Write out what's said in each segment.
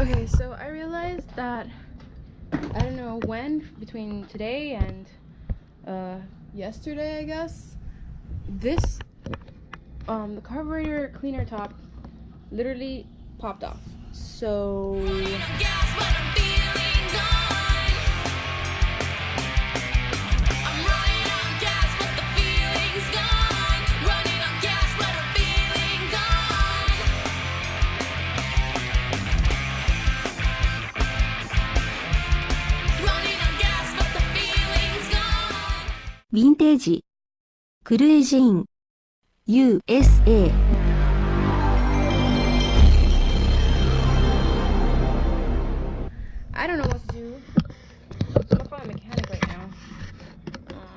Okay, so I realized that I don't know when, between today and yesterday, I guess, this the carburetor cleaner top literally popped off. So Vintage Cruis'n USA I don't know what to do. I'm gonna call my mechanic right now.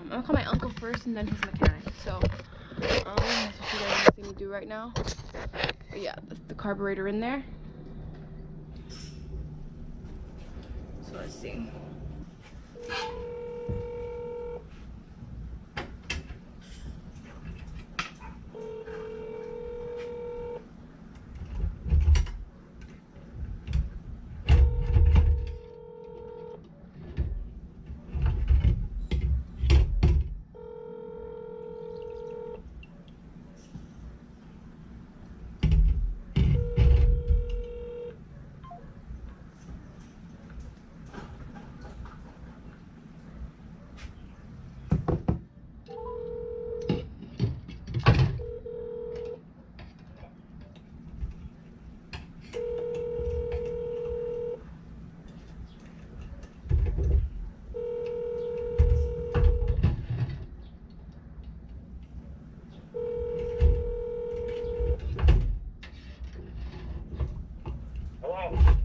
I'm gonna call my uncle first and then his mechanic. So that's what you guys see me do right now. But yeah, that's the carburetor in there. So let's see.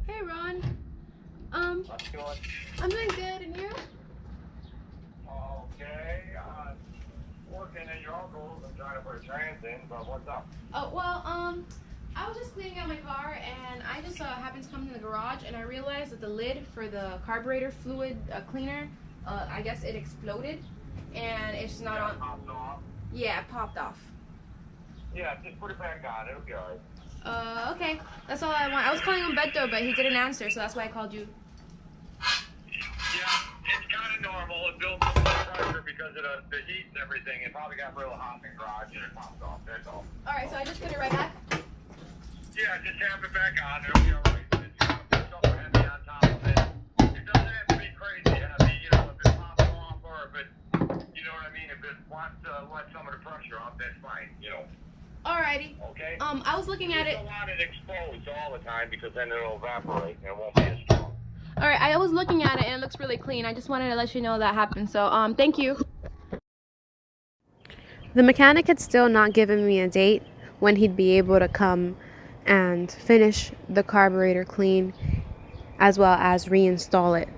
Hey Ron. How's it going? I'm doing good, and you? Okay, working at your uncle's. I'm trying to put a trans in, but what's up? Oh well, I was just cleaning out my car, and I just happened to come to the garage, and I realized that the lid for the carburetor fluid cleaner, I guess it exploded, and it's not on. Popped off. Yeah, it popped off. Yeah, just put it back on. It'll be alright. Okay, that's all I want. I was calling Humberto, but he didn't answer, so that's why I called you. Yeah, it's kind of normal. It builds up pressure because of the heat and everything. It probably got real hot in the garage and it popped off. That's all. All right, so I just put it right back. Yeah, just have it back on. It'll be alright. It's got to put something heavy on top of it. It doesn't have to be crazy heavy, you know, if it pops off or if it, you know what I mean, if it wants to let some of the pressure off, that's fine, you know. Alrighty. Okay. I was looking at it. You don't want it exposed all the time because then it'll evaporate and it won't be as strong. All right, I was looking at it and it looks really clean. I just wanted to let you know that happened. So, thank you. The mechanic had still not given me a date when he'd be able to come and finish the carburetor clean as well as reinstall it.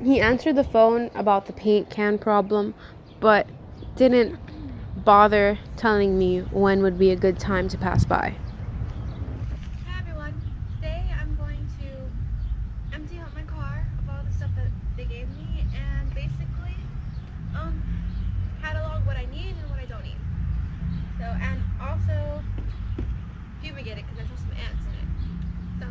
He answered the phone about the paint can problem, but didn't bother telling me when would be a good time to pass by. Hi everyone. Today I'm going to empty out my car of all the stuff that they gave me and basically catalog what I need and what I don't need. So, and also fumigate it because I saw some ants in it. So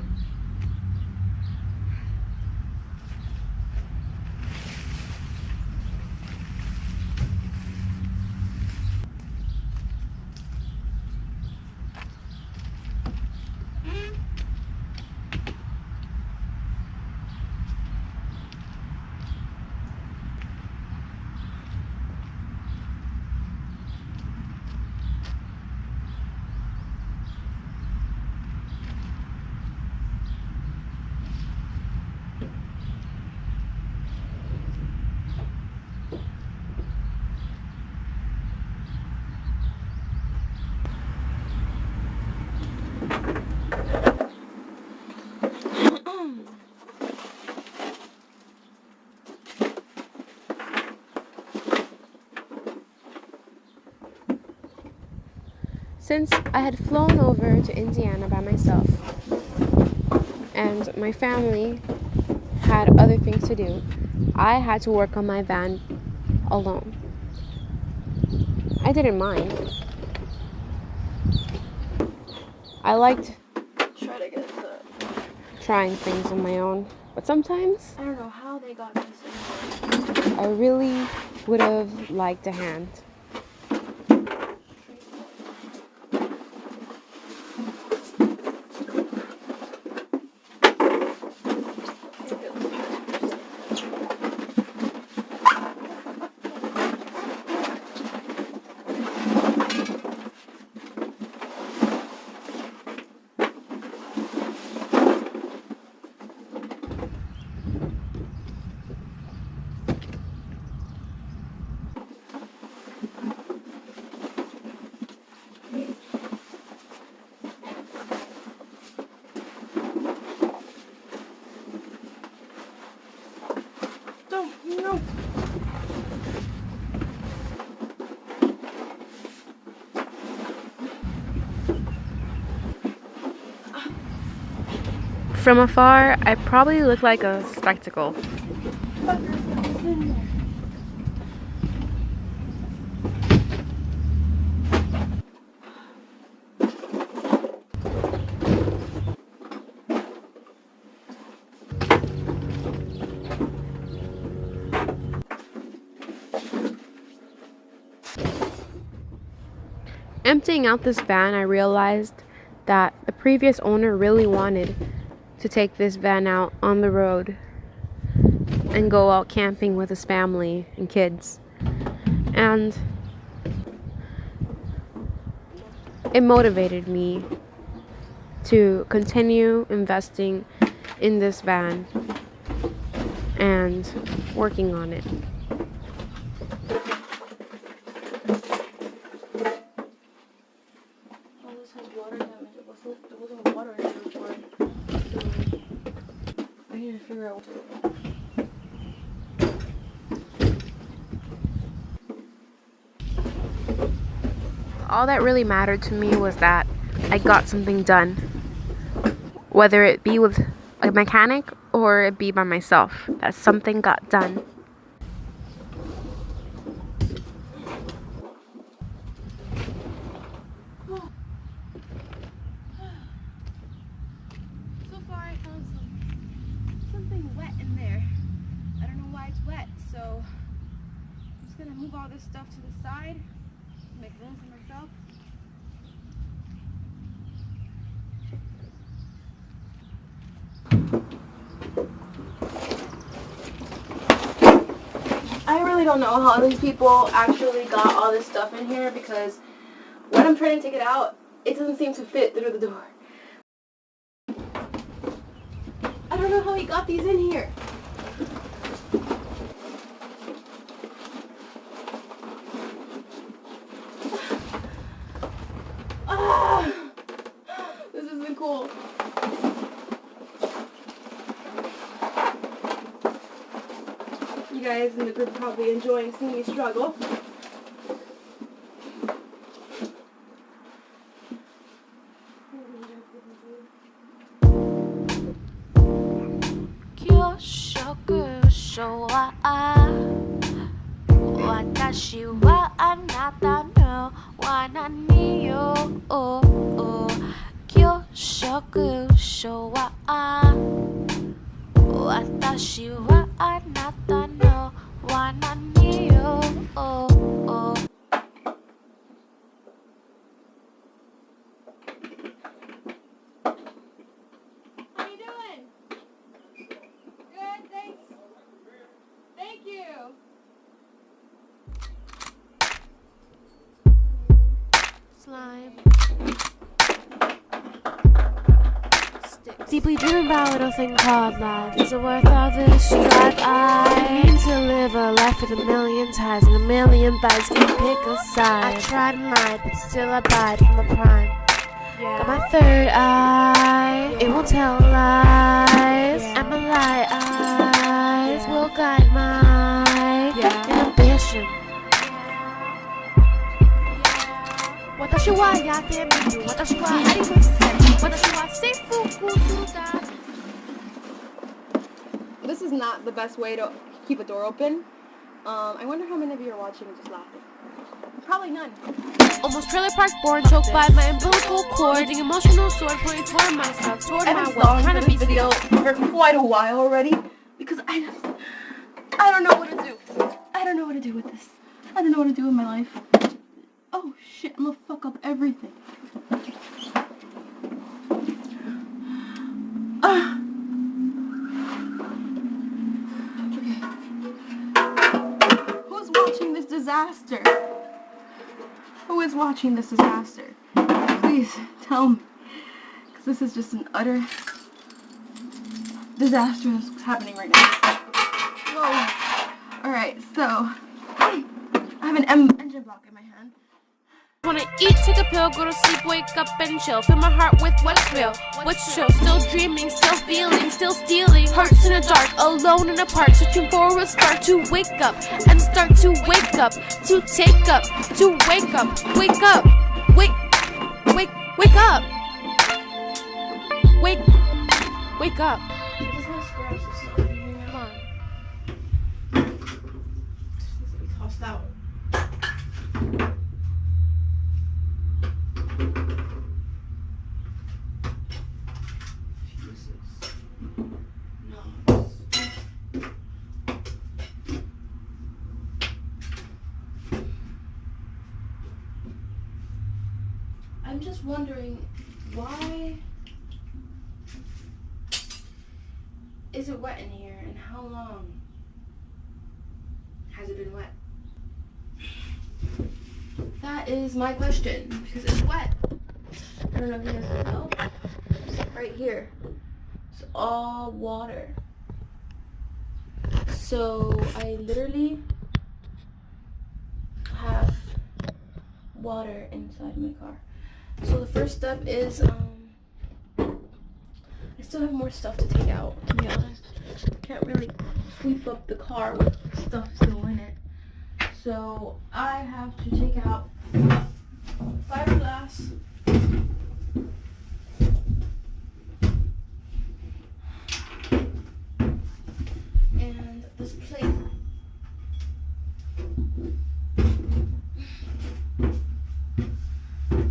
Since I had flown over to Indiana by myself and my family had other things to do, I had to work on my van alone. I didn't mind. I liked Try to get the trying things on my own. But sometimes I don't know how they got this in. I really would have liked a hand. No. From afar, I probably look like a spectacle. Emptying out this van, I realized that the previous owner really wanted to take this van out on the road and go out camping with his family and kids. And it motivated me to continue investing in this van and working on it. Oh, this has water damage. There wasn't water in here before. I need to figure out what to do. All that really mattered to me was that I got something done, whether it be with a mechanic or it be by myself, that something got done. So far I found something wet in there. I don't know why it's wet, so I'm just gonna move all this stuff to the side, make room for myself. I really don't know how these people actually got all this stuff in here, because when I'm trying to take it out, it doesn't seem to fit through the door. I don't know how he got these in here. Ah, this isn't cool. You guys in the group are probably enjoying seeing me struggle. How you doing? Good, thanks. Thank you. Slime. Deeply dreaming about a little thing called life. Is it worth all this strife? I need to live a life with a million ties and a million bites. You pick a side. I tried and lied, but still I bide from my prime. Got my third eye, it won't tell lies. And my light eyes will guide my ambition. 私はやってみる。私はありません。私は征服するだ。 This is not the best way to keep a door open. I wonder how many of you are watching and just laughing. Probably none. Almost trailer park born, choked by my umbilical cord. Holding emotional sword pointing toward myself, toward my will. Trying to be video for quite a while already because I don't know what to do. I don't know what to do with this. I don't know what to do with my life. Oh shit, I'm gonna fuck up everything. Okay. Who's watching this disaster? Who is watching this disaster? Please tell me. Because this is just an utter disaster that's happening right now. Whoa. Alright, so I have an engine block in my hand. Wanna eat, take a pill, go to sleep, wake up and chill. Fill my heart with what's real, what's true. Still dreaming, still feeling, still stealing. Hearts in the dark, alone in the park, searching for a spark to wake up and start to wake up, to take up, to wake up, wake up, wake up, wake up. Come on. This needs to be tossed out. I'm just wondering, why is it wet in here, and how long has it been wet? That is my question, because it's wet. I don't know if you guys can tell. Right here, it's all water. So I literally have water inside my car. So the first step is, I still have more stuff to take out, to be honest. I can't really sweep up the car with stuff still in it. So I have to take out fiberglass, and this plate.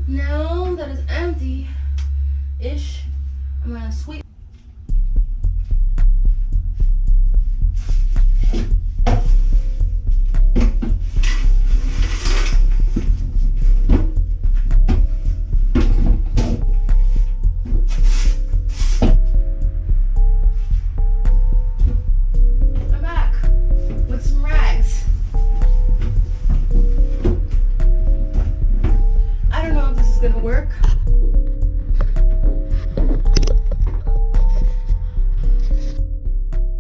Now that it's empty-ish, I'm gonna sweep. I'm back with some rags. I don't know if this is gonna work.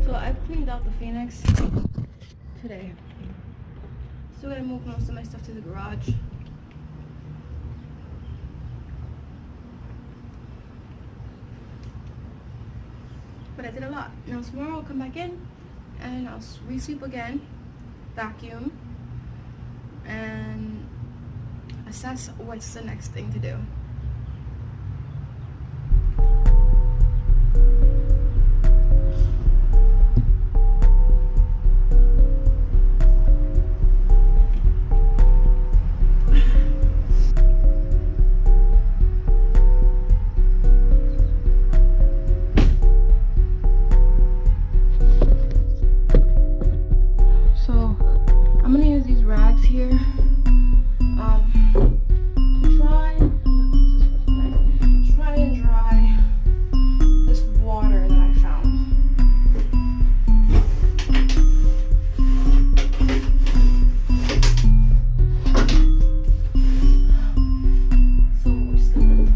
So I've cleaned out the Phoenix today. Still gotta move most of my stuff to the garage. But I did a lot. Now tomorrow I'll come back in and I'll re-sweep again, vacuum, and assess what's the next thing to do. So I'm gonna use these rags here to try and dry this water that I found. So we're just gonna